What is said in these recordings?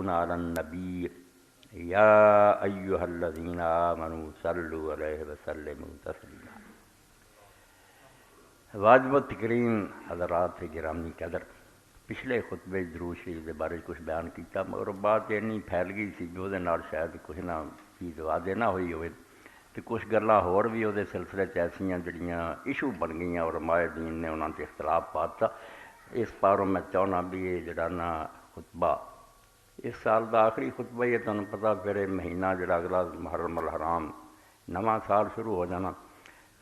یصلون علی النبی یا ایہا الذین آمنوا صلوا علیہ وسلموا تسلیما۔ واجب و تکریم حضرات گرامی قدر، پچھلے خطبے درود شریف کے بارے کچھ بیان کیتا، مگر بات اینی پھیل گئی سی بھی وہ نال شاید کچھ نہ چیز واضح نہ ہوئی ہوئے، تو کچھ گلاں ہور بھی وہ سلسلے ایسیاں جڑیاں ایشو بن گئیاں اور مائے دین نے انہوں نے اختلاف پاتا۔ اس پاروں میں چاہنا بھی یہ جڑا نا خطبہ اس سال دا آخری خطبہ یہ تمہیں پتہ پھر مہینہ جڑا اگلا محرم الحرام نواں سال شروع ہو جانا،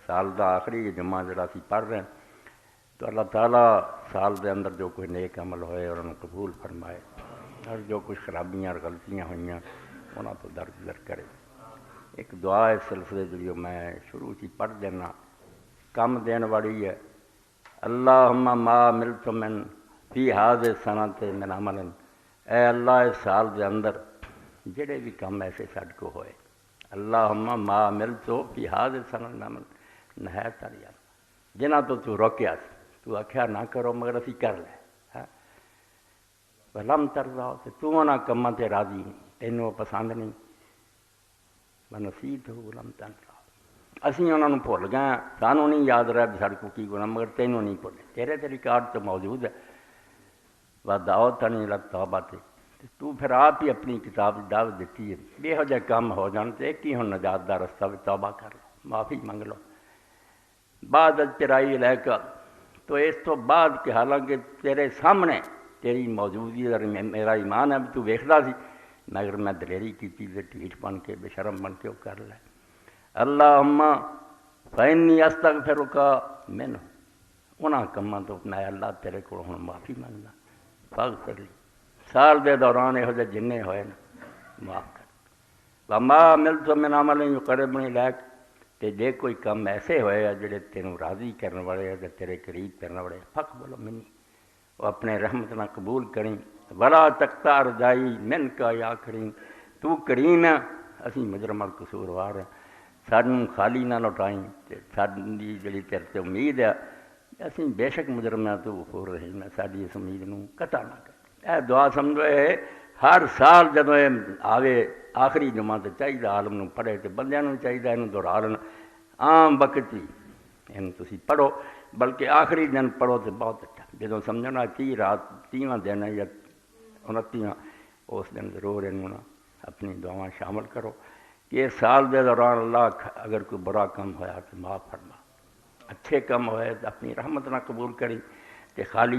سال دا آخری جمعہ جڑا اسی پڑھ رہے ہیں، تو اللہ تعالیٰ سال دے اندر جو کوئی نیک عمل ہوئے اور انہوں قبول فرمائے، اور جو کچھ خرابیاں اور غلطیاں ہوئیاں انہوں تو درگزر کرے۔ ایک دعا اس سلسلے جو میں شروع سے پڑھ دینا کم دین والی ہے، اللہم ما عملت من فی ہذہ السنۃ من عمل، اے اللہ اس سال دے اندر جڑے بھی کام ایسے ساڈے کو ہوئے، اللہم ما عملت فی ہذہ السنۃ من عمل، نہایت ساری جنہاں تو روکیا سی، تو آکھیا نہ کرو مگر اسی کر لے، ولم ترضا، تو انہاں کماں تے راضی نہیں، تینوں پسند نہیں، ونسیت ولم تنسا، اسی انہوں نے بھول گئے، سانوں نہیں یاد رہا بھی ساڈے کو کی گناہ، مگر تینوں نہیں بھولے، تیرے تے ریکارڈ تو موجود ہے، ودعوتنی الی التوبۃ، تو پھر آپ ہی اپنی کتاب دعوت دیتی ہے بے ہو جائے کام ہو جان تو ایک ہی ہوں نجات دا رستہ بھی توبہ کر لو، معافی منگ لو، بعد اجترائی علیکہ، تو اس تو بعد کہ حالانکہ تیرے سامنے تیری موجودگی اور میرا ایمان ہے بھی تو ویکھدا سی، مگر میں دلیری کی تے ٹھیٹ بن کے بے شرم بن کے وہ کر لے، اللہم فإنی استغفرک منہ، انہاں کماں تو میں اللہ تیرے کو ہوں معافی منگنا، فاغفر لی، سال دے دوران یہو جے جننے ہوئے نا معاف کر، وما عملت من عمل یقربنی الیک، تے جے کوئی کام ایسے ہوئے جڑے تینوں راضی کرنے والے ہیں تیرے قریب کرنے والے، فقبل منی، وہ اپنے رحمت نہ قبول کریں، ولا تقطع رجائی منک یا کریم، تو کریم ہے اسی مجرم اور قصوروار ہیں، سانوں خالی نہ لوٹائیں، ساری جڑی تیرے تے امید ہے اسی بے شک مجرم ہے تو غفور رحیم ہے، ساری اس امید نوں قطع نہ کر۔ اے دعا سمجھو اے ہر سال جدوں اے آوے آخری جمعہ تے چاہیے عالم نوں پڑھے تے بندیاں نوں چاہیے اینوں دہرا لینا، عام وقت ہی اینوں تسی پڑھو، بلکہ آخری دن پڑھو تو بہت اچھا، جدوں سمجھنا 30 رات 30واں دن ہے یا 29واں، اس دن ضرور اینوں اپنی دعاواں شامل کرو کہ اس سال دے دوران اللہ اگر کوئی برا کام ہویا تو معاف فرما، اچھے کام ہوئے تو اپنی رحمت نہ قبول کری تے خالی